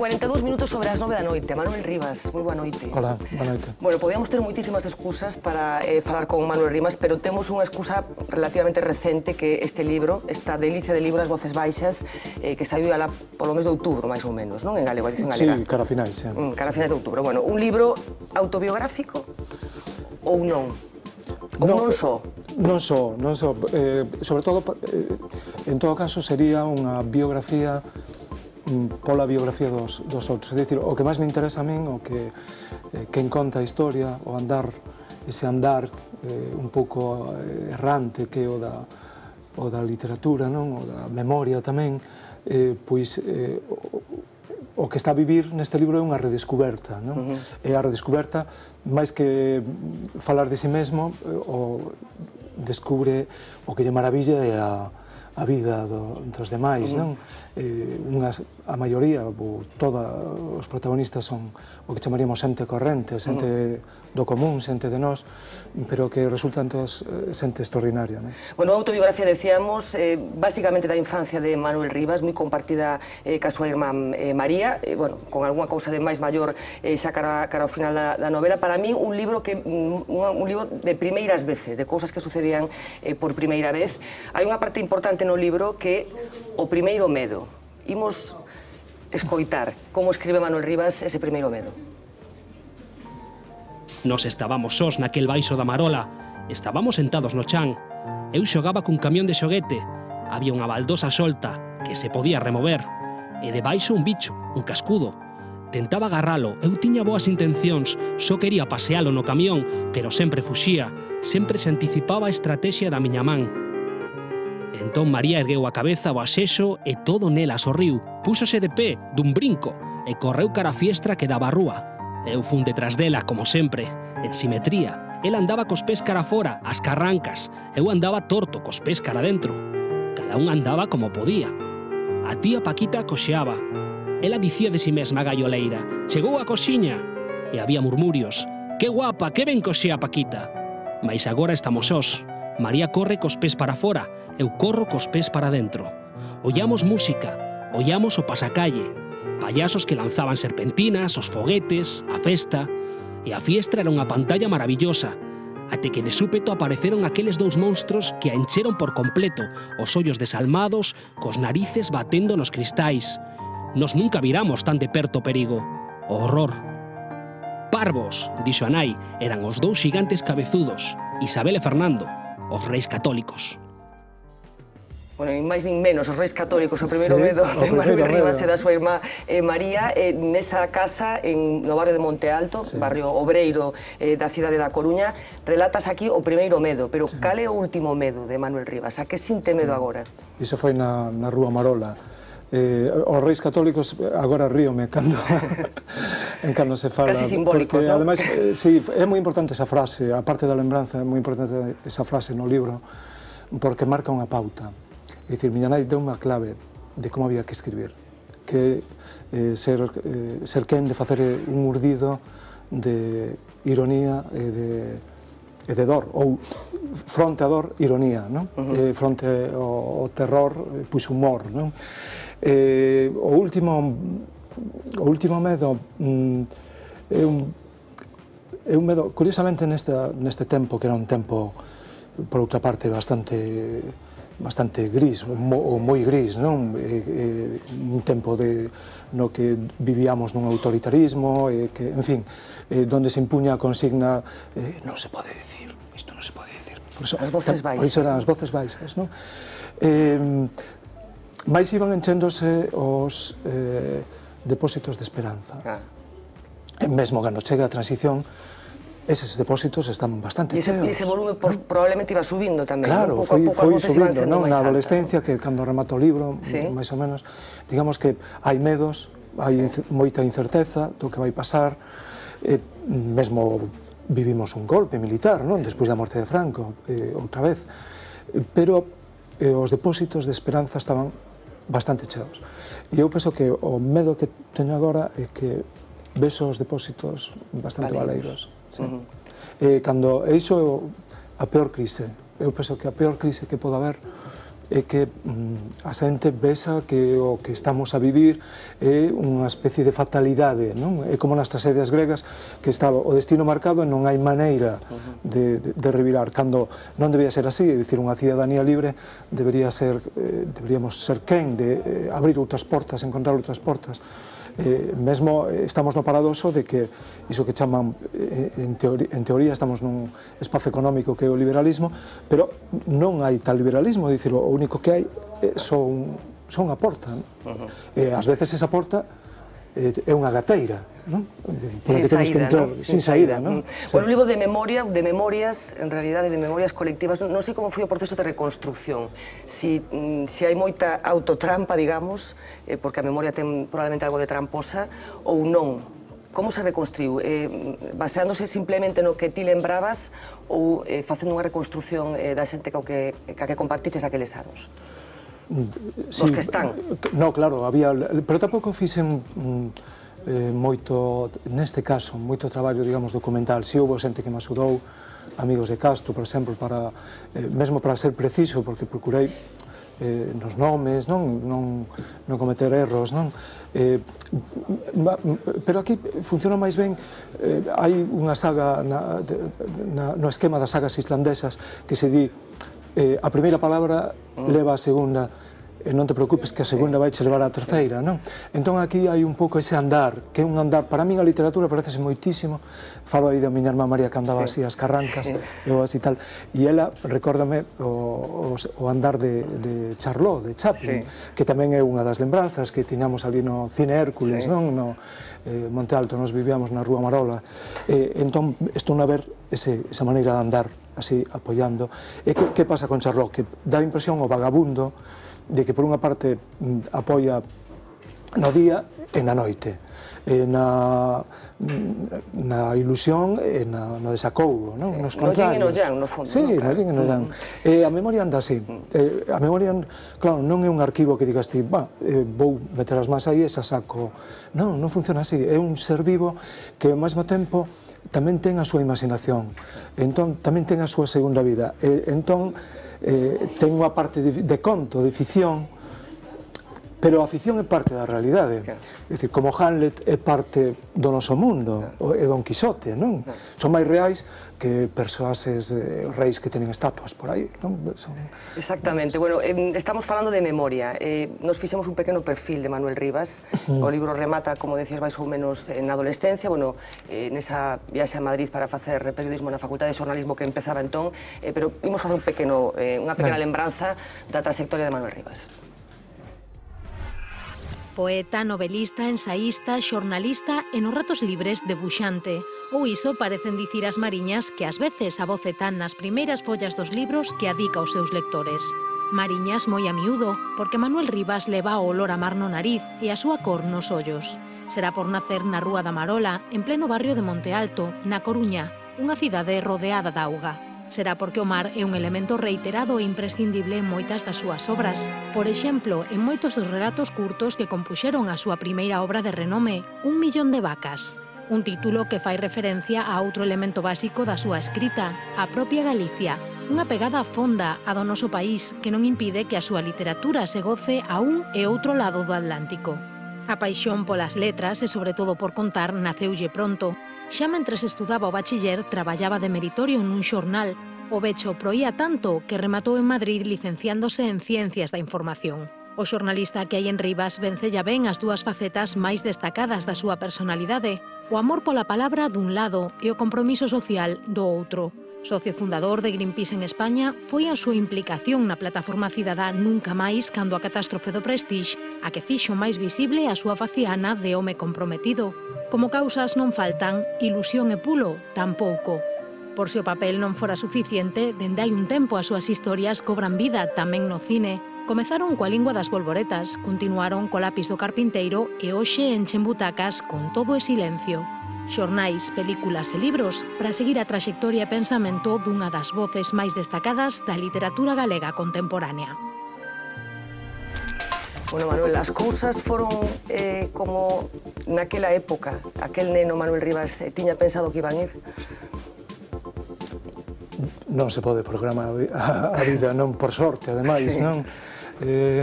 42 minutos sobre as 9 da noite. Manuel Rivas, moi boa noite. Hola, boa noite. Bueno, podíamos ter moitísimas excusas para falar con Manuel Rivas, pero temos unha excusa relativamente recente, que este libro, esta delicia de libro As Voces Baixas, que saiu alá polo mes de outubro, máis ou menos, non? En galego, edición galega. Sí, cara a finais, sí. Cara a finais de outubro. Bueno, un libro autobiográfico ou non? Ou non só? Non só. Sobre todo, en todo caso, sería unha biografía pola biografía dos outros. É dicir, o que máis me interesa a min, o que quen conta a historia, o andar, ese andar un pouco errante que é o da literatura, non? O da memoria tamén, pois o que está a vivir neste libro é unha redescuberta, non? É a redescuberta, máis que falar de si mesmo, o descubre o que lle maravilla é a vida dos demais, non? A maioría, todos os protagonistas son o que chamaríamos xente corrente, xente do común, xente de nós, pero que resultan todos xente extraordinaria, non? Bueno, a autobiografía, decíamos, básicamente da infancia de Manuel Rivas, moi compartida ca súa irmá María, bueno, con algunha cousa de máis maior xa cara ao final da novela. Para mí, un libro de primeiras veces, de cousas que sucedían por primeira vez. Hai unha parte importante no libro que o primeiro medo. Imos escoitar como escribe Manuel Rivas ese primeiro medo. Nos estábamos sós naquel baixo da marola, estábamos sentados no chan. Eu xogaba cun camión de xoguete, había unha baldosa solta que se podía remover, e debaixo un bicho, un cascudo. Tentaba agarralo, eu tiña boas intencións, só quería pasealo no camión, pero sempre fuxía, sempre se anticipaba a estrategia da miña man. Entón María ergueu a cabeza ao axexo e todo nela sorriu. Púxose de pé, dun brinco, e correu cara a fiestra que daba a rúa. Eu fun detrás dela, como sempre, en simetría. Ela andaba cos pés cara fora, as carrancas. Eu andaba torto, cos pés cara dentro. Cada un andaba como podía. A tía Paquita coxeaba. Ela dicía de si mesma galloleira: chegou a coxiña. E había murmurios: que guapa, que ben coxea Paquita. Mais agora estamos sós. María corre cos pés para fora, eu corro cos pés para dentro. Ollamos música, ollamos o pasacalle, payasos que lanzaban serpentinas, os foguetes, a festa, e a fiestra era unha pantalla maravillosa, até que de súpeto apareceron aqueles dous monstros que a encheron por completo, os ollos desalmados, cos narices batendo nos cristais. Nos nunca viramos tan de perto o perigo. O horror. Parvos, dixo a nai, eran os dous xigantes cabezudos, Isabel e Fernando, os reis católicos. Bueno, nin máis nin menos, os reis católicos, o primeiro medo de Manuel Rivas e da súa irmá María, nesa casa no barrio de Monte Alto, barrio obreiro da cidade da Coruña. Relatas aquí o primeiro medo, pero cal é o último medo de Manuel Rivas? A que sinte medo agora? Iso foi na Rúa Marola. Os reis católicos, agora ríome cando se fala. Casi simbólicos, non? Ademais, sí, é moi importante esa frase, a parte da lembranza, é moi importante esa frase no libro, porque marca unha pauta. É dicir, miña nai deu unha clave de como había que escribir, que ser quen de facer un urdido de ironía e de dor, ou fronte a dor, ironía, non? Fronte ao terror, pois humor, non? O último medo é un medo, curiosamente neste tempo, que era un tempo, por outra parte, bastante gris, ou moi gris, non? Un tempo no que vivíamos nun autoritarismo, que, en fin, donde se impuña a consigna non se pode decir, isto non se pode decir. As voces baixas. Por iso eran as voces baixas, non? Mais iban enchéndose os depósitos de esperanza. E mesmo cando chega a transición, eses depósitos están bastante cheos. E ese volume probablemente iba subindo tamén. Claro, foi subindo, non? Na adolescencia, que cando remato o libro, máis ou menos, digamos que hai medos, hai moita incerteza do que vai pasar, mesmo vivimos un golpe militar, non? Despois da morte de Franco, outra vez, pero os depósitos de esperanza estaban bastante cheos. E eu penso que o medo que teño agora é que vexo os depósitos bastante baleiros. Cando iso é a peor crise. Eu penso que a peor crise que pode haber é que a xente vesa que o que estamos a vivir é unha especie de fatalidade, non? É como nas tragedias gregas que estaba o destino marcado e non hai maneira de revirar, cando non debía ser así, é dicir, unha cidadanía libre deberíamos ser quen de abrir outras portas, encontrar outras portas. Mesmo estamos no paradoxo de que iso que chaman en teoría estamos nun espazo económico que é o liberalismo, pero non hai tal liberalismo, é dicir, o único que hai son a porta, ás veces esa porta é unha gateira, non? Sin saída, non? Bueno, un libro de memorias, en realidade, de memorias colectivas, non sei como foi o proceso de reconstrucción, se hai moita autotrampa, digamos, porque a memoria ten probablemente algo de tramposa, ou non. Como se reconstruiu? Baseándose simplemente no que ti lembrabas ou facendo unha reconstrucción da xente ca que compartiches aqueles anos? Os que están. No, claro, había, pero tampouco fixen moito, neste caso, moito traballo, digamos, documental. Si houve xente que me axudou, amigos de Castro, por exemplo, mesmo para ser preciso, porque procurei nos nomes, non cometer erros, non? Pero aquí funciona máis ben, hai unha saga no esquema das sagas islandesas que se di a primeira palabra leva a segunda, e non te preocupes que a segunda vai che levar a terceira, non? Entón aquí hai un pouco ese andar, que é un andar, para min a literatura parecese moitísimo, falo aí da miña irmá María que andaba así as carrancas, eu así tal, e ela recórdame o andar de Charlot, de Chaplin, que tamén é unha das lembranzas que tiñamos ali no Cine Hércules, non? No Monte Alto, nos vivíamos na Rúa Marola, entón estou a ver esa maneira de andar, así, apoiando. E que pasa con Charlot? Que dá a impresión o vagabundo de que por unha parte apoia no día e na noite, na ilusión e no desacougo, non? Nos contrarios. No yin e no yang, no fondo. Sí, no yin e no yang. A memoria anda así. A memoria, claro, non é un arquivo que digas ti, vou meter as más aí e xa saco. Non, non funciona así. É un ser vivo que ao mesmo tempo tamén ten a súa imaginación, entón tamén ten a súa segunda vida, entón ten unha parte de conto, de ficción, pero a ficción é parte da realidade, é dicir, como Hamlet é parte do noso mundo, e Don Quixote, non? Son máis reais que persoases, reis que tenen estatuas por aí, non? Exactamente, bueno, estamos falando de memoria, nos fixemos un pequeno perfil de Manuel Rivas, o libro remata, como decías, máis ou menos na adolescencia, bueno, nesa viaxe a Madrid para facer periodismo na Facultade de Xornalismo que empezaba entón, pero imos facer unha pequena lembranza da trayectoria de Manuel Rivas. Poeta, novelista, ensaísta, xornalista e nos ratos libres debuxante. Ou iso parecen dicir as Mariñas que ás veces abocetán nas primeiras follas dos libros que adica aos seus lectores. Mariñas moi a miúdo, porque Manuel Rivas leva o olor a mar no nariz e a súa cor nos ollos. Será por nacer na Rúa da Marola, en pleno barrio de Monte Alto, na Coruña, unha cidade rodeada de auga. Será porque o mar é un elemento reiterado e imprescindible en moitas das súas obras. Por exemplo, en moitos dos relatos curtos que compuxeron a súa primeira obra de renome, 1.000.000 de vacas. Un título que fai referencia a outro elemento básico da súa escrita, a propia Galicia, unha pegada fonda a do noso país que non impide que a súa literatura se goce a un e outro lado do Atlántico. A paixón polas letras e sobre todo por contar naceulle pronto. Xa mentres estudaba o bachiller traballaba de meritorio nun xornal. O vecho proía tanto que rematou en Madrid licenciándose en Ciencias da Información. O xornalista que hai en Rivas vencella ben as dúas facetas máis destacadas da súa personalidade, o amor pola palabra dun lado e o compromiso social do outro. Socio fundador de Greenpeace en España, foi a súa implicación na plataforma cidadá Nunca Máis cando a catástrofe do Prestige, a que fixo máis visible a súa faciana de home comprometido. Como causas non faltan, ilusión e pulo, tampouco. Por se o papel non fora suficiente, dende hai un tempo as súas historias cobran vida tamén no cine. Comezaron coa Lingua das Bolboretas, continuaron co Lápis do Carpinteiro e hoxe enchen butacas con Todo é silencio. Xornais, películas e libros para seguir a traxectoria e pensamento dunha das voces máis destacadas da literatura galega contemporánea. Bueno, Manuel, as cousas foron como naquela época, aquel neno Manuel Rivas tiña pensado que iban ir? non se pode programar a vida, non por sorte, ademais, non?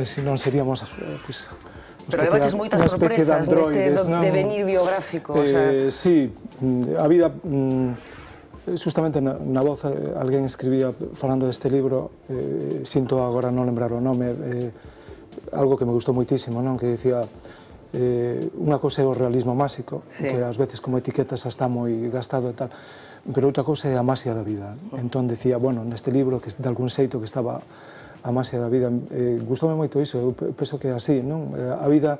Senón seríamos, pois, pero levaches moitas sorpresas neste devenir biográfico, o sea... Sí, a vida... Justamente na voz alguén escribía falando deste libro, sinto agora non lembrar o nome, algo que me gustou moitísimo, non? Que dicía unha cousa é o realismo máxico, que ás veces como etiquetas está moi gastado e tal, pero outra cousa é a masia da vida. Entón dicía, bueno, neste libro que de algún xeito que estaba a masia da vida, gustoume moito iso, eu penso que é así, non? A vida...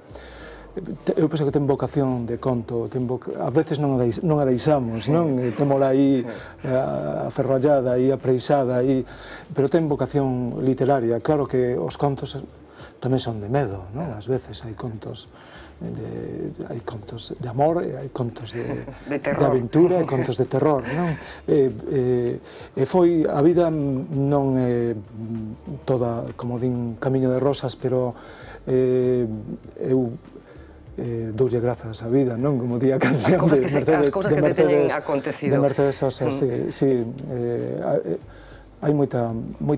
Eu penso que ten vocación de conto, a veces non a deixamos, non? Témola aí aferrallada, aí apreixada, pero ten vocación literaria. Claro que os contos tamén son de medo, non? Ás veces hai contos de amor, hai contos de aventura, hai contos de terror, non? A vida non é toda, como din, camiño de rosas, pero eu doulle grazas á vida, non? Como di a canción as cousas que te teñen acontecido. De Mercedes Sosa, sí. Hai moita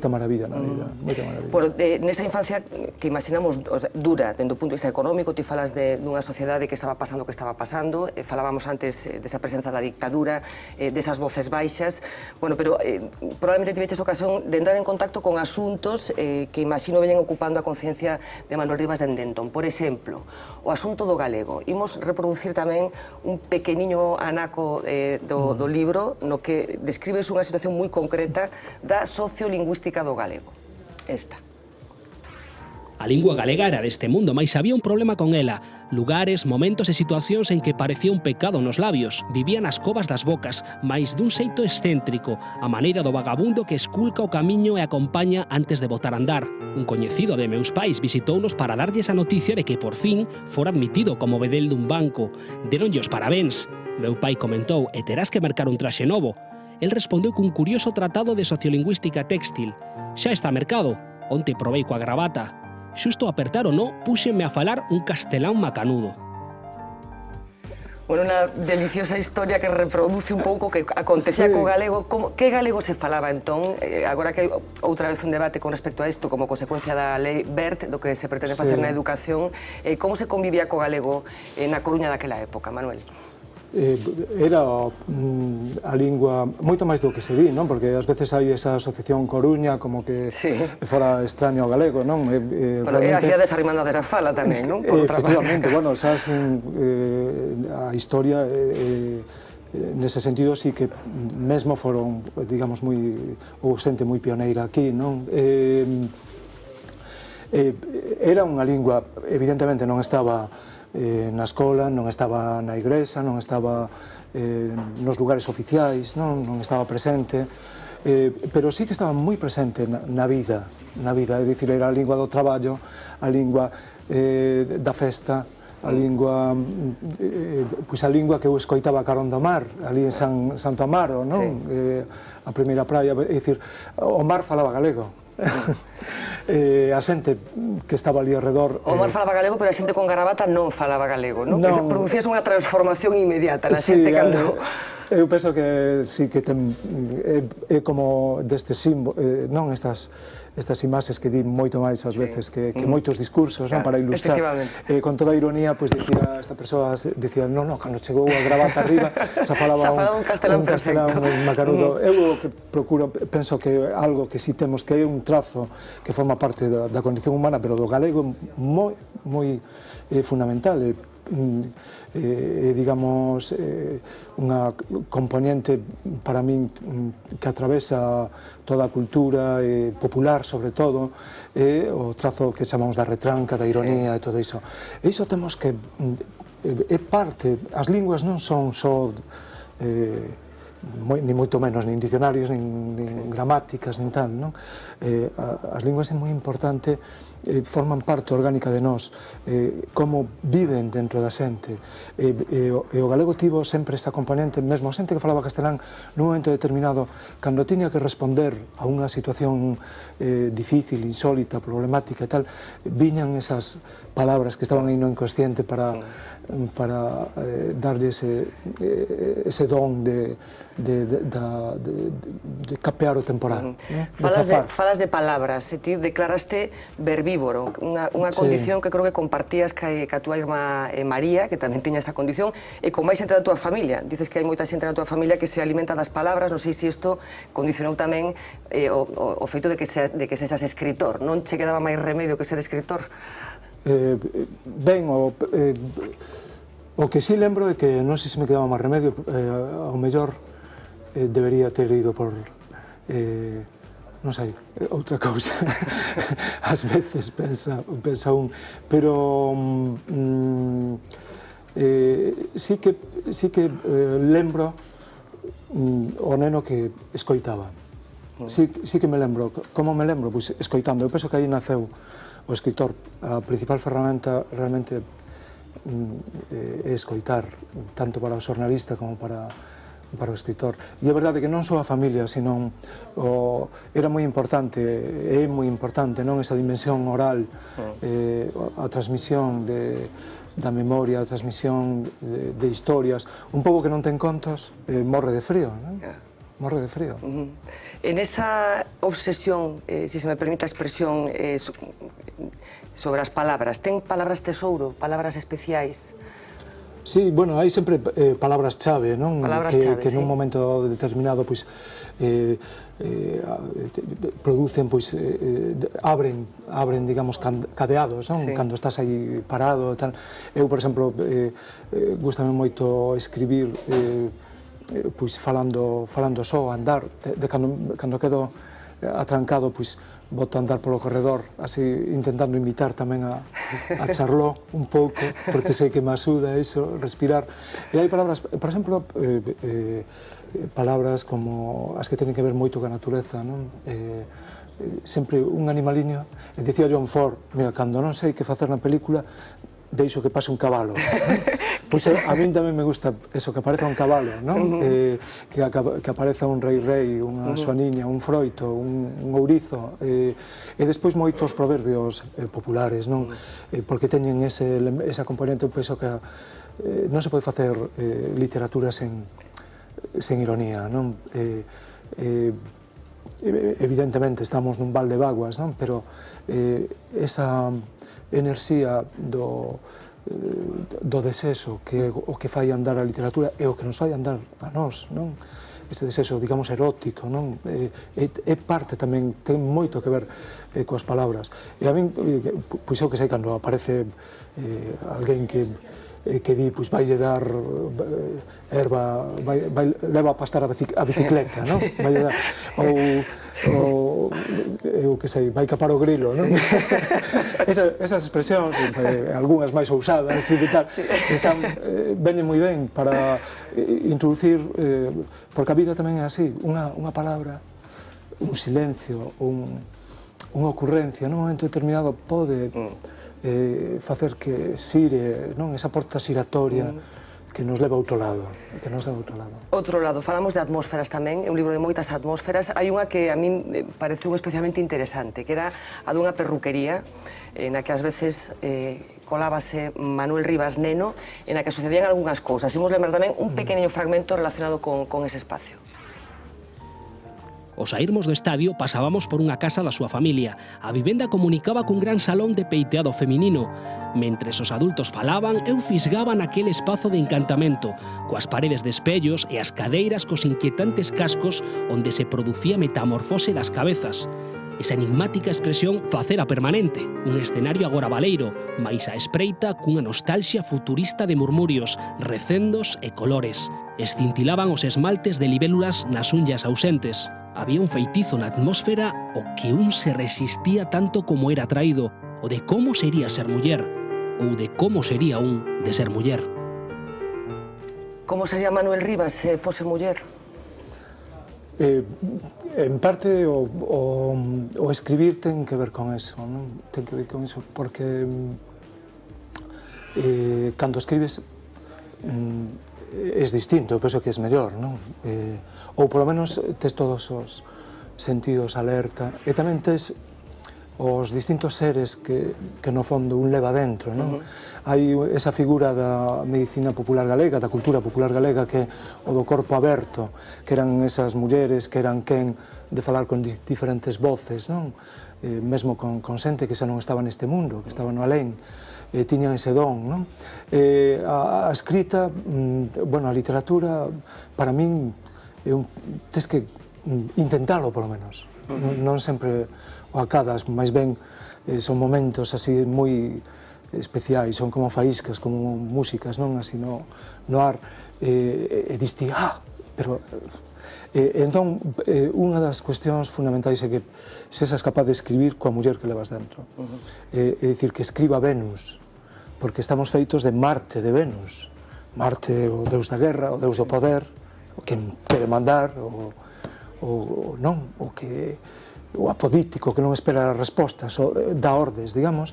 maravilla na vida, moita maravilla. Bueno, nesa infancia que imaginamos dura, dentro do punto de vista económico, ti falas dunha sociedade que estaba pasando o que estaba pasando, falábamos antes desa presenza da dictadura, desas voces baixas, bueno, pero probablemente tiveches ocasión de entrar en contacto con asuntos que imagino veñen ocupando a conciencia de Manuel Rivas dende entón. Por exemplo, o asunto do galego. Imos reproducir tamén un pequeniño anaco do libro no que describes unha situación moi concreta da sociolingüística do galego. Esta. A lingua galega era deste mundo, mais había un problema con ela. Lugares, momentos e situacións en que parecía un pecado nos labios. Vivía nas covas das bocas, mais dun xeito excéntrico, a maneira do vagabundo que esculca o camiño e acompaña antes de botar a andar. Un coñecido de meus pais visitounos para darlles a noticia de que por fin fora admitido como bedel dun banco. Deronlle os parabéns. Meu pai comentou, e terás que mercar un traxe novo. El respondeu cun curioso tratado de sociolingüística téxtil. Xa está mercado. Onte probei coa gravata. Xusto apertar o no, púxenme a falar un castelán macanudo. Bueno, unha deliciosa historia que reproduce un pouco que acontecía co galego. Que galego se falaba entón? Agora que hai outra vez un debate con respecto a isto como consecuencia da lei Wert, do que se pretende facer na educación. Como se convivía co galego na Coruña daquela época, Manuel? Era a lingua moito máis do que se di, non? Porque ás veces hai esa asociación Coruña como que fora extraño ao galego, non? Bueno, e a cidade desarrimandades a fala tamén, non? Efectivamente, bueno, xa a historia nese sentido sí que mesmo foron, digamos, ou xente moi pioneira aquí, non? Era unha lingua, evidentemente non estaba na escola, non estaba na igrexa, non estaba nos lugares oficiais, non estaba presente, pero sí que estaba moi presente na vida, é dicir, era a lingua do traballo, a lingua da festa, a lingua que eu escoitaba a carón do mar, ali en Santo Amaro, non? A primeira praia, é dicir, o mar falaba galego. A xente que estaba ali alrededor... O mar falaba galego, pero a xente con gravata non falaba galego, non? Que producías unha transformación inmediata na xente cando... Eu penso que sí que é como deste símbolo, non estas imaxes que di moito máis ás veces que moitos discursos para ilustrar. Con toda a ironía, dicía esta persoa, dicía, non, cando chegou a gravata arriba, xa falaba un castelán perfecto. Macanudo. Eu o que procuro, penso que algo que si temos que é un trazo que forma parte da condición humana, pero do galego moi fundamental, digamos, unha componente para min que atravesa toda a cultura popular, sobre todo, o trazo que chamamos da retranca, da ironía e todo iso. E iso temos que... é parte, as linguas non son só ni moito menos, nin dicionarios, nin gramáticas, nin tal, non? As linguas é moi importante, forman parte orgánica de nós, como viven dentro da xente. E o galego tivo sempre esa componente, mesmo a xente que falaba castelán, nun momento determinado, cando tiña que responder a unha situación difícil, insólita, problemática e tal, viñan esas palabras que estaban aí no inconsciente para para darlle ese don de capear o temporal. Falas de palabras, e ti declaraste verbívoro, unha condición que creo que compartías ca túa irmá María, que tamén tiña esta condición, e con máis xente da túa familia. Dices que hai moita xente da túa familia que se alimenta das palabras, non sei se isto condicionou tamén o feito de que sexas escritor. Non che quedaba máis remedio que ser escritor? Ben, o que sí lembro é que non sei se me quedaba máis remedio, ao mellor debería ter ido por, non sei, outra cousa. Ás veces pensa un, pero sí que lembro o neno que escoitaba. Sí que me lembro. Como me lembro? Pois escoitando. Eu penso que aí naceu o escritor. A principal ferramenta realmente é escoitar, tanto para o xornalista como para o escritor. E é verdade que non só a familia, senón era moi importante, é moi importante, non, esa dimensión oral, a transmisión da memoria, a transmisión de historias. Un pouco que non ten contos, morre de frío, non? Morre de frío. En esa obsesión, si se me permite a expresión, sobre as palabras, ten palabras tesouro, palabras especiais? Sí, bueno, hai sempre palabras chave, non? Palabras chave, que nun momento determinado, pois, producen, pois, abren, digamos, cadeados, non? Cando estás aí parado e tal. Eu, por exemplo, gustame moito escribir, pois, falando só, andar, cando quedo atrancado, pois, boto a andar polo corredor, así, intentando invitar tamén a charló un pouco, porque sei que me axuda iso, respirar. E hai palabras, por exemplo, palabras como as que teñen que ver moito ca natureza, non? Sempre un animaliño, dicía John Ford, mira, cando non sei que facer na película, deixo que pase un cabalo. Pois a min tamén me gusta eso, que apareza un cabalo, non? Que apareza un rei, unha soaniña, un froito, un ourizo, e despois moitos proverbios populares, non? Porque teñen esa componente, eu penso que non se pode facer literatura sen ironía, non? Evidentemente estamos nun val de vaguas, non? Pero esa enerxía do desexo, que é o que fai andar a literatura e o que nos fai andar a nós, non? Este desexo, digamos, erótico, non? É parte tamén, ten moito que ver coas palabras. E a min, pois eu que sei, cando aparece alguén que di, pois, vaille dar erva, leva a pastar a bicicleta, non? Vaille dar, ou, eu que sei, vai capar o grilo, non? Esas expresións, algunhas máis ousadas, venen moi ben para introducir, porque a vida tamén é así, unha palabra, un silencio, unha ocurrencia, nun momento determinado pode facer que sire, non, esa porta xiratoria que nos leva a outro lado, Outro lado, falamos de atmósferas tamén, é un libro de moitas atmósferas. Hai unha que a min pareceu especialmente interesante, que era a dunha perruquería, na que ás veces colábase Manuel Rivas neno, na que sucedían algunhas cousas. Imos lembrar tamén un pequeniño fragmento relacionado con ese espacio. Ao saírmos do estadio, pasábamos por unha casa da súa familia. A vivenda comunicaba cun gran salón de peiteado feminino. Mentres os adultos falaban, eu fisgaba naquele espazo de encantamento, coas paredes de espellos e as cadeiras cos inquietantes cascos onde se producía metamorfose das cabezas. Esa enigmática expresión facera permanente, un escenario agora baleiro, mais a espreita cunha nostalxia futurista de murmurios, recendos e colores. Escintilaban os esmaltes de libélulas nas unllas ausentes. Había un feitizo na atmósfera o que un se resistía tanto como era atraído, o de como sería ser muller, ou de como sería un de ser muller. Como sería Manuel Rivas se fose muller? En parte, o escribir ten que ver con eso, non? Ten que ver con eso, porque cando escribes é distinto, eu penso que é mellor, non? Ou polo menos tes todos os sentidos alerta, e tamén tes os distintos seres que no fondo un leva dentro, non? Hai esa figura da medicina popular galega, da cultura popular galega, que é o do corpo aberto, que eran esas mulleres que eran quen de falar con diferentes voces, non? Mesmo con xente que xa non estaba neste mundo, que estaba no alén, tiñan ese don, non? A escrita, bueno, a literatura, para min, tens que intentalo, polo menos. Non sempre o acadas, máis ben son momentos así moi especiais, son como faíscas, como músicas, non? Así no ar, e diste, pero... Entón, unha das cuestións fundamentais é que sesas capaz de escribir coa muller que levas dentro. É dicir, que escriba Venus, porque estamos feitos de Marte, de Venus. Marte, o deus da guerra, o deus do poder, o que quere mandar, o apodítico que non espera respostas, dá ordes, digamos,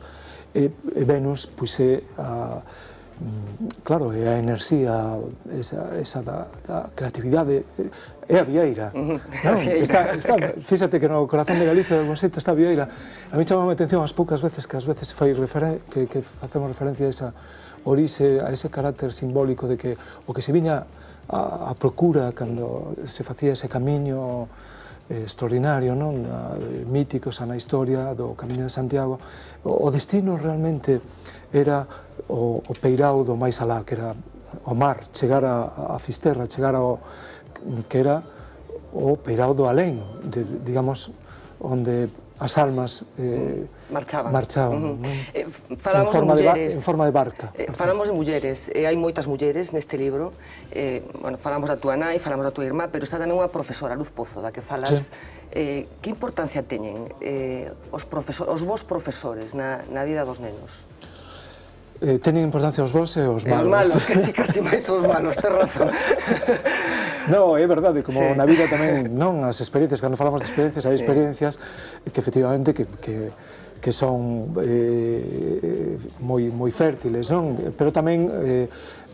e Venus, pois é claro, é a enerxía esa da creatividade, é a vieira. Fíxate que no corazón de Galicia, de algún xeito, está a vieira. A mí chamame a atención as poucas veces que facemos referencia a esa orixe, a ese carácter simbólico de que o que se viña a procura cando se facía ese camiño extraordinario, mítico, xa na historia do Camiño de Santiago, o destino realmente era o peirao do máis alá, que era o mar, chegar a Fisterra, chegar ao que era o peirao do alén, digamos, onde as almas marchaban. Falamos de mulleres. En forma de barca. Falamos de mulleres, hai moitas mulleres neste libro. Falamos da túa nai, falamos da túa irmá, pero está tamén unha profesora, Luz Pozo, da que falas. Que importancia teñen os vos profesores na vida dos nenos? Teñen importancia os bons e os malos. Os malos, que si, casi máis os malos, ten razón. Non, é verdade, como na vida tamén, non, as experiencias, cando falamos de experiencias, hai experiencias que efectivamente que son moi fértiles, non? Pero tamén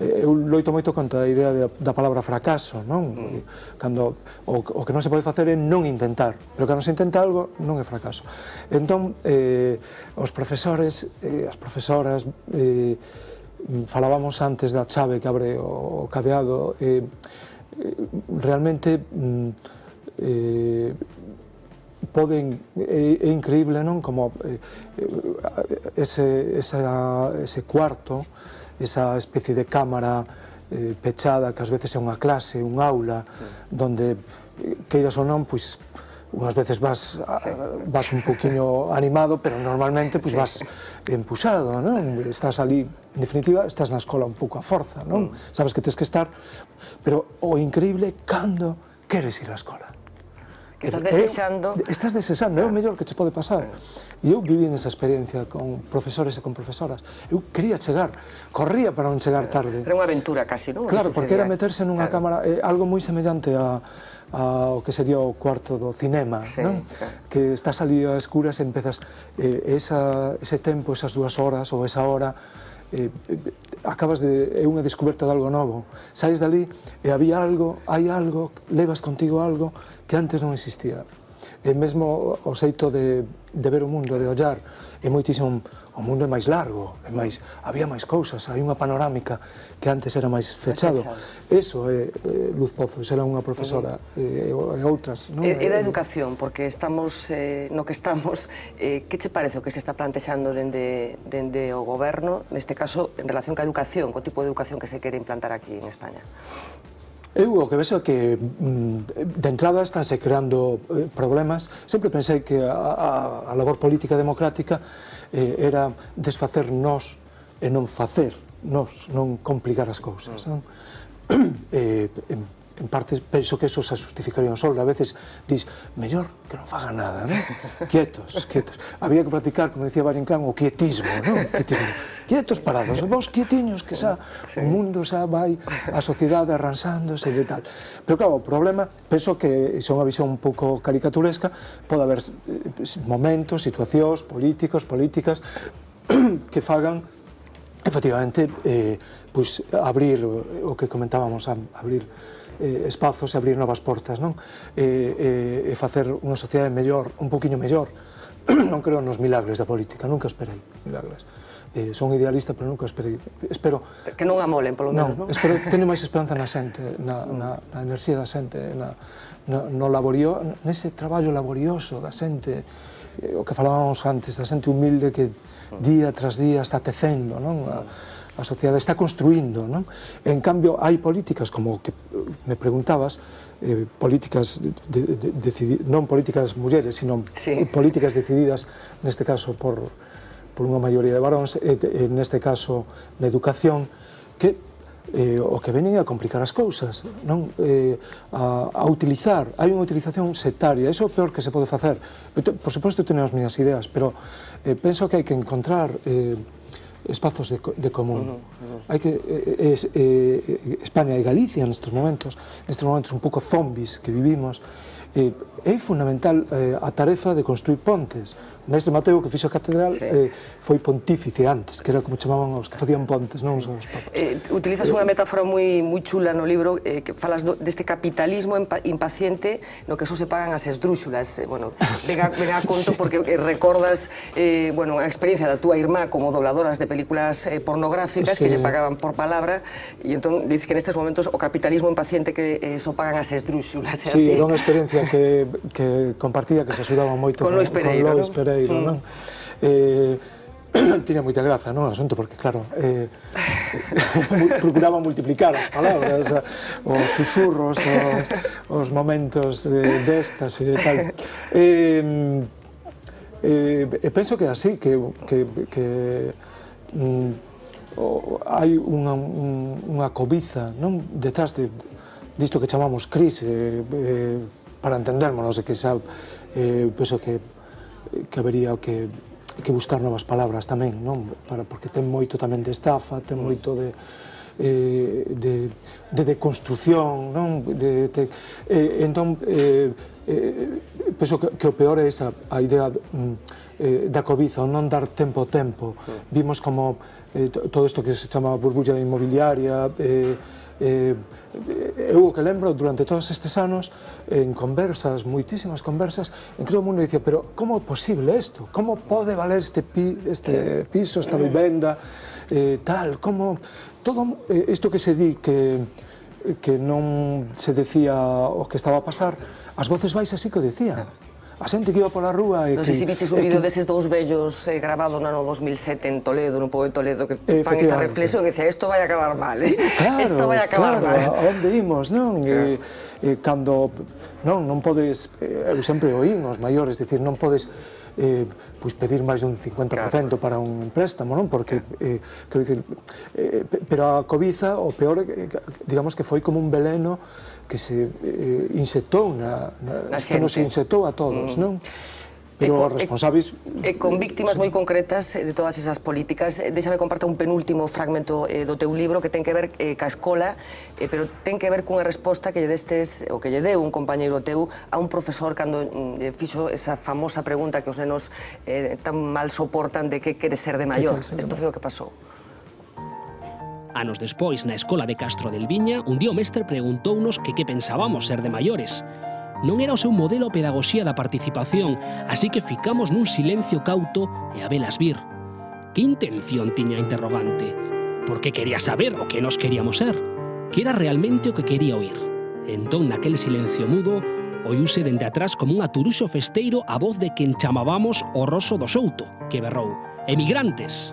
eu loito moito contra a idea da palabra fracaso, non? Cando o que non se pode facer é non intentar, pero cando se intenta algo non é fracaso. Entón, os profesores, as profesoras, falábamos antes da chave que abre o cadeado, realmente poden, é increíble, non? Como ese cuarto, esa especie de cámara pechada, que ás veces é unha clase, un aula, donde, queiras ou non, pois, unhas veces vas un poquinho animado, pero normalmente vas empuxado, non? Estás ali, en definitiva, estás na escola un pouco a forza, non? Sabes que tens que estar, pero o increíble é cando queres ir á escola. Que estás desexando. Estás desexando, é o mellor que che pode pasar. E eu viví esa experiencia con profesores e con profesoras. Eu quería chegar, corría para non chegar tarde. Era unha aventura casi, non? Claro, porque era meterse nunha cámara, algo moi semellante ao que sería o cuarto do cinema, non? Que estás ali a escuras e empezas ese tempo, esas 2 horas ou esa hora, acabas de... é unha descoberta de algo novo. Saes dali e había algo, hai algo, levas contigo algo que antes non existía. E mesmo o xeito de ver o mundo, de ollar, é moitísimo... O mundo é máis largo, había máis cousas, hai unha panorámica que antes era máis fechado. Eso é Luz Pozo, era unha profesora e outras, non? E da educación, porque estamos no que estamos, que che parece o que se está plantexando dende o goberno, neste caso, en relación ca educación, co tipo de educación que se quere implantar aquí en España? Eu o que vexo é que de entrada estánse creando problemas. Sempre pensei que a labor política democrática era desfacer nós e non facer nós, non complicar as cousas. En parte, penso que eso se justificaría un soldo. A veces dis, mellor que non faga nada, non? Quietos, quietos. Había que practicar, como decía Valle-Inclán, o quietismo, non? Quietos parados, vos quietiños, que xa o mundo xa vai, a sociedade arranxándose e tal. Pero claro, o problema, penso que é unha visión un pouco caricaturesca, pode haber momentos, situacións, políticos, políticas, que fagan, efectivamente, abrir o que comentábamos, abrir espazos e abrir novas portas, non? E facer unha sociedade mellor, un poquinho mellor, non creo nos milagres da política, nunca esperei milagres. Son idealista, pero nunca esperei. Espero... Que non amolen, polo menos, non? Espero tener máis esperanza na xente, na enerxía da xente, no laborio, nese traballo laborioso da xente, o que falábamos antes, da xente humilde que día tras día está tecendo, non? A sociedade está construindo, non? En cambio, hai políticas, como que me preguntabas, políticas, non políticas mulleres, sino políticas decididas, neste caso, por unha maioría de varóns, neste caso, na educación, que o que venen a complicar as cousas, non? A utilizar, hai unha utilización sectaria, iso é o peor que se pode facer. Por suposto, teño as miñas ideas, pero penso que hai que encontrar espazos de común. Hai que España e Galicia nestes momentos un pouco zombies que vivimos, é fundamental a tarefa de construir pontes. O mestre Mateo, que fixo a catedral, foi pontífice antes, que era como chamaban os que facían pontes, non os papas. Utilizas unha metáfora moi chula no libro, que falas deste capitalismo impaciente no que só se pagan as esdrúxulas. Bueno, ven a conto porque recordas a experiencia da túa irmá como dobladoras de películas pornográficas que lle pagaban por palabra, e entón dices que nestes momentos o capitalismo impaciente que só pagan as esdrúxulas. Sí, era unha experiencia que compartía, que se axudaba moito con Lois Pereiro, non? Tiña moita graza, non, o asunto, porque, claro, procuraba multiplicar as palabras, os susurros, os momentos destas e tal. Penso que é así, que hai unha cobiza, non, detrás disto que chamamos crise, para entendermonos, que sabe, penso que habería que buscar novas palabras tamén, non? Porque ten moito tamén de estafa, ten moito de deconstrucción, non? Entón, penso que o peor é esa, a idea da cobiza, non dar tempo ao tempo. Vimos como todo isto que se chama burbulla inmobiliaria, eu o que lembro durante todos estes anos en conversas, moitísimas conversas, en que todo o mundo dicía, pero como é posible isto? Como pode valer este piso, esta vivenda, tal, como todo isto que se di que non se decía o que estaba a pasar, as voces baixas sí que o decían. A xente que iba pola rúa... Non sei se viches un vídeo deses dous vellos grabado no ano 2007 en Toledo, no pobo de Toledo, que fan esta reflexión e decía, isto vai acabar mal, isto vai acabar mal. Claro, a onde imos, non? Cando non podes, eu sempre oín os maiores, dicir, non podes pedir máis dun 50% para un empréstamo, non? Porque, quero dicir, pero a cobiza, o peor, digamos que foi como un veleno que se inyectou que nos inyectou a todos, non? Pero os responsáveis... Con víctimas moi concretas de todas esas políticas, déxame compartir un penúltimo fragmento do teu libro que ten que ver ca escola, pero ten que ver cunha resposta que lle destes, o que lle deu un compañeiro teu a un profesor cando fixo esa famosa pregunta que os nenos tan mal soportan de que queres ser de maior. Isto foi o que pasou. Anos despois, na escola de Castro del Viña, un día o mestre preguntounos que pensábamos ser de maiores. Non era o seu modelo a pedagoxía da participación, así que ficamos nun silencio cauto e a velas vir. Que intención tiña a interrogante? Por que quería saber o que nos queríamos ser? Que era realmente o que quería oír? Entón, naquele silencio mudo, oiuse dende atrás como un aturuxo festeiro a voz de quen chamábamos o Roso do Souto, que berrou: "Emigrantes!"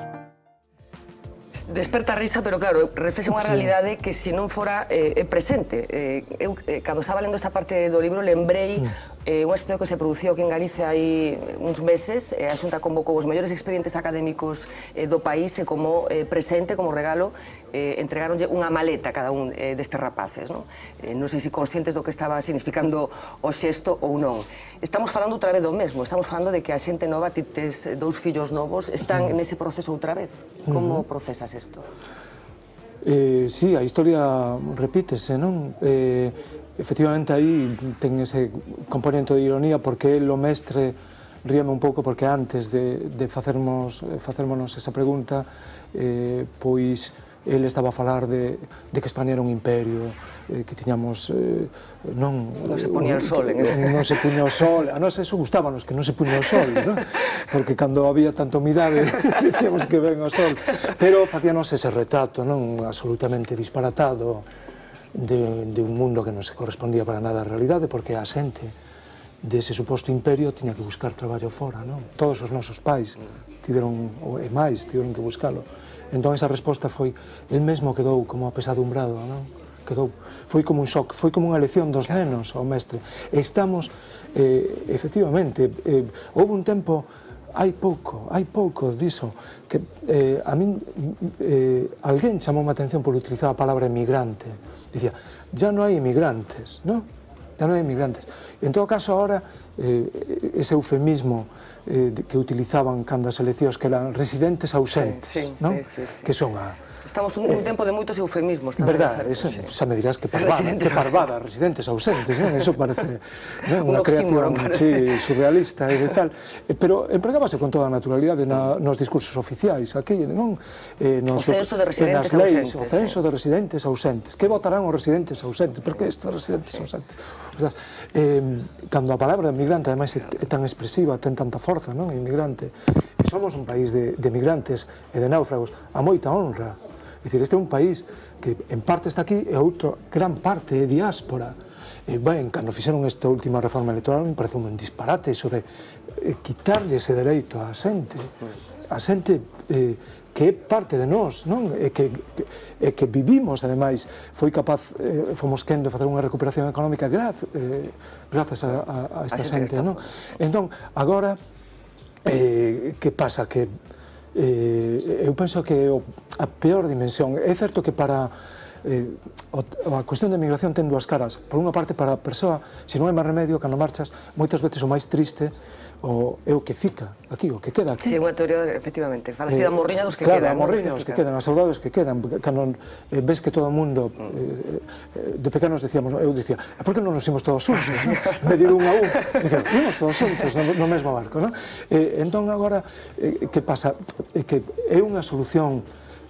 Desperta a risa, pero claro, reflexa unha realidade que se non fora presente. Eu, cando estaba lendo esta parte do libro, lembrei unha situación que se produciu aquí en Galicia hai uns meses. A Xunta convocou os mellores expedientes académicos do país e como presente, como regalo, entregaronlle unha maleta a cada un destes rapaces. Non sei se conscientes do que estaba significando o xesto ou non. Estamos falando outra vez do mesmo, estamos falando de que a xente nova, ti tes dous fillos novos, están nese proceso outra vez. Como procesas isto? Sí, a historia repítese, non? Efectivamente, aí ten ese componente de ironía, porque el, o mestre, ríame un pouco, porque antes de facermonos esa pregunta, pois ele estaba a falar de que España era un imperio, que tiñamos... Non se puña o sol, non se puña o sol, a nós eso gustábanos, que non se puña o sol, non? Porque cando había tanta humidade dicíamos que ven o sol, pero facíanos ese retrato, non, absolutamente disparatado de un mundo que non se correspondía para nada á realidade, porque a xente dese suposto imperio tiña que buscar traballo fora, non? Todos os nosos pais tiveron, e máis, tiveron que buscalo. Entón esa resposta foi, el mesmo quedou como apesadumbrado, non? Quedou, foi como un shock, foi como unha lección dos nenos ao mestre. Estamos, efectivamente, houve un tempo, hai pouco diso, que a min, alguén chamou a atención por utilizar a palabra emigrante. Dicía, ya non hai emigrantes, non? Ya non hai emigrantes. En todo caso, agora, ese eufemismo que utilizaban cando as eleccións, que eran residentes ausentes, non? Que son a... Estamos un tempo de moitos eufemismos. Verdad, xa me dirás que parvada, residentes ausentes, non? Eso parece unha creación surrealista e tal, pero empregábase con toda a naturalidade nos discursos oficiais, aquí, non? O censo de residentes ausentes. O censo de residentes ausentes. Que votarán os residentes ausentes? Por que estes residentes ausentes? Cando a palabra emigrante, ademais, é tan expresiva, ten tanta forza, non? Inmigrante. Somos un país de emigrantes e de náufragos a moita honra. É dicir, este é un país que en parte está aquí e a outra gran parte é diáspora. Ben, cando fixeron esta última reforma electoral me parece un disparate iso de quitarlle ese dereito á xente que é parte de nós, non? E que vivimos, ademais, fomos quendo facer unha recuperación económica grazas a esta xente, non? Entón, agora, que pasa? Que eu penso que a peor dimensión, é certo que para a cuestión da migración ten dúas caras. Por unha parte, para a persoa, se non hai máis remedio, cando marchas, moitas veces o máis triste é o que fica aquí, o que queda aquí. Si, unha teoría, efectivamente. Falaste da morriña dos que quedan. Claro, a morriña dos que quedan, as saudades que quedan. Cando ves que todo o mundo, de pequenos decíamos, eu dicía, por que non nos imos todos xuntos? Medir un a un, dicían, imos todos xuntos no mesmo barco, non? Entón, agora, que pasa? Que é unha solución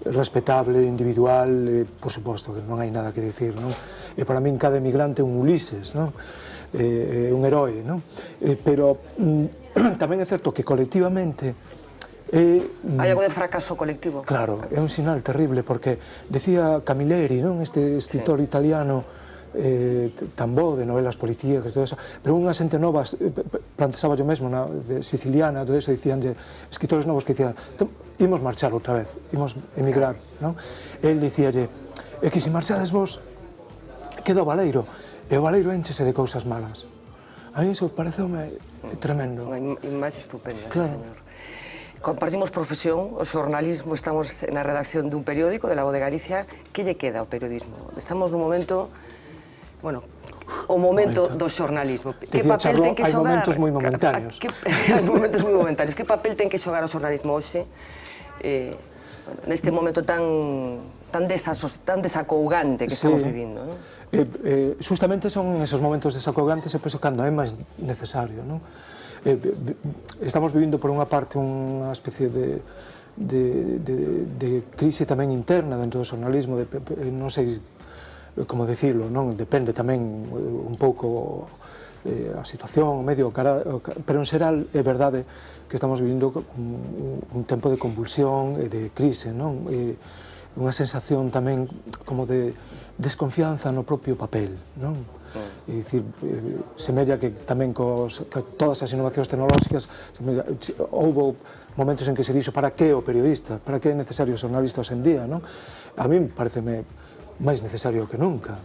respetable, individual, por suposto, que non hai nada que dicir, non? E para min cada emigrante é un Ulises, non? Un heroe, non? Pero tamén é certo que colectivamente hai algo de fracaso colectivo. Claro, é un sinal terrible, porque decía Camilleri, non? Este escritor italiano tan bo de novelas policíacas e todo eso, pero unha xente nova plantexaba yo mesmo, siciliana, todo eso, dicíanlle escritores novos que dicían, imos marchar outra vez, imos emigrar, non? El dicíalle, é que se marchades vos, queda o Baleiro, e o Baleiro enchese de cousas malas. A mí iso pareceume tremendo. Unha imaxe estupenda, señor. Compartimos profesión, o xornalismo, estamos na redacción dun periódico, de La Voz de Galicia. Que lle queda ao periodismo? Estamos nun momento, bueno, o momento do xornalismo. Que papel ten que xogar? Hai momentos moi momentáneos. Hai momentos moi momentáneos. Que papel ten que xogar o xornalismo hoxe, neste momento tan desacougante que estamos vivindo, non? Justamente son esos momentos desacougantes e penso cando é máis necesario, non? Estamos vivindo por unha parte unha especie de crise tamén interna dentro do xornalismo, non sei como dicirlo, non? Depende tamén un pouco a situación, o medio, pero en xeral é verdade que estamos vivindo un tempo de convulsión e de crise, non? Unha sensación tamén como de desconfianza no propio papel, non? É dicir, semella que tamén todas as innovacións tecnolóxicas houve momentos en que se dixo para que o periodista, para que é necesario o xornalista hoxe en día, non? A mí pareceme máis necesario que nunca.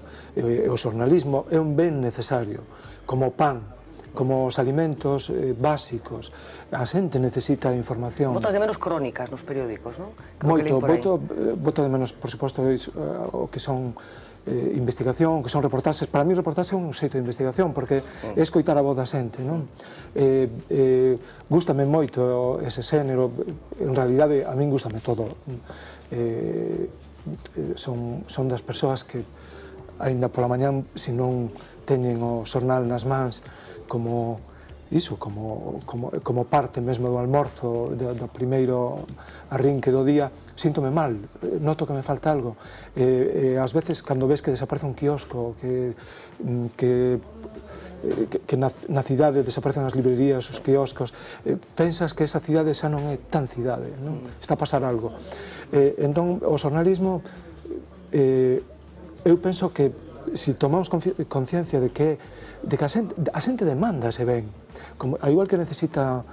O xornalismo é un ben necesario, como o pan, como os alimentos básicos. A xente necesita información. Botas de menos crónicas nos periódicos, non? Moito, boto de menos, por suposto, o que son investigación, que son reportaxes. Para mí reportaxe é un xeito de investigación, porque é escoitar a voz da xente, non? Gústame moito ese xénero, en realidade a min gústame todo. Son das persoas que, aínda pola mañán, se non teñen o xornal nas mans, como iso, como parte mesmo do almorzo, do primeiro arrinque do día, síntome mal, noto que me falta algo. Ás veces, cando ves que desaparece un quiosco, que na cidade desaparecen as librerías, os quioscos, pensas que esa cidade xa non é tan cidade, non? Está a pasar algo. Entón, o xornalismo, eu penso que se tomamos conciencia de que a xente demanda ese ben, ao igual que necesita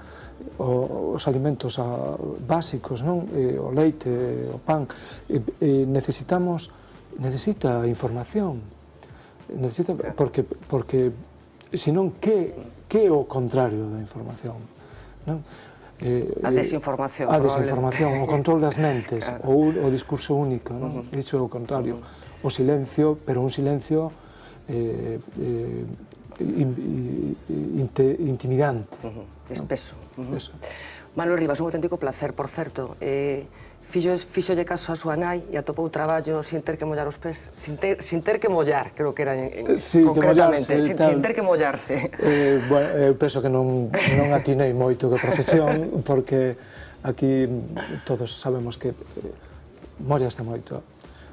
os alimentos básicos, non? O leite, o pan, necesita información, porque senón que é o contrario da información, non? A desinformación. A desinformación, o control das mentes, o discurso único, non? Iso é o contrario. O silencio, pero un silencio intimidante. Espeso. Manuel Rivas, un auténtico placer, por certo. Fixolle caso a súa nai e atopou traballo sin ter que mollar os pés, sin ter que mollar, creo que era concretamente, sin ter que mollarse. Eu penso que non atinei moito que profesión, porque aquí todos sabemos que mollaste moito.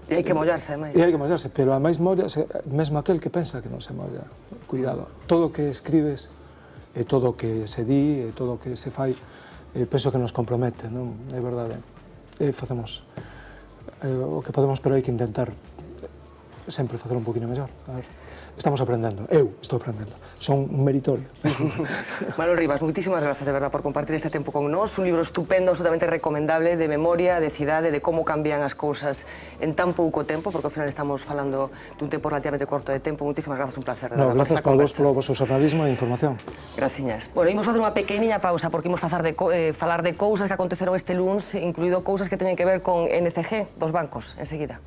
E hai que mollarse, ademais. E hai que mollarse, pero ademais mollase mesmo aquel que pensa que non se molla. Cuidado, todo o que escribes, e todo o que se di, e todo o que se fai, penso que nos compromete, non? É verdade. Facemos o que podemos, pero hai que intentar sempre facer un poquinho mellor. Estamos aprendendo, eu estou aprendendo, son un meritorio. Manuel Rivas, moitísimas grazas de verdad por compartir este tempo con nós, un libro estupendo, absolutamente recomendable, de memoria, de cidade, de como cambian as cousas en tan pouco tempo, porque ao final estamos falando dun tempo relativamente corto de tempo. Moitísimas grazas, un placer. Grazas para vos polo vosso xornalismo e información. Graciñas. Bueno, imos facer unha pequeniña pausa, porque imos falar de cousas que aconteceron este luns, incluído cousas que teñen que ver con NCG dos bancos, enseguida.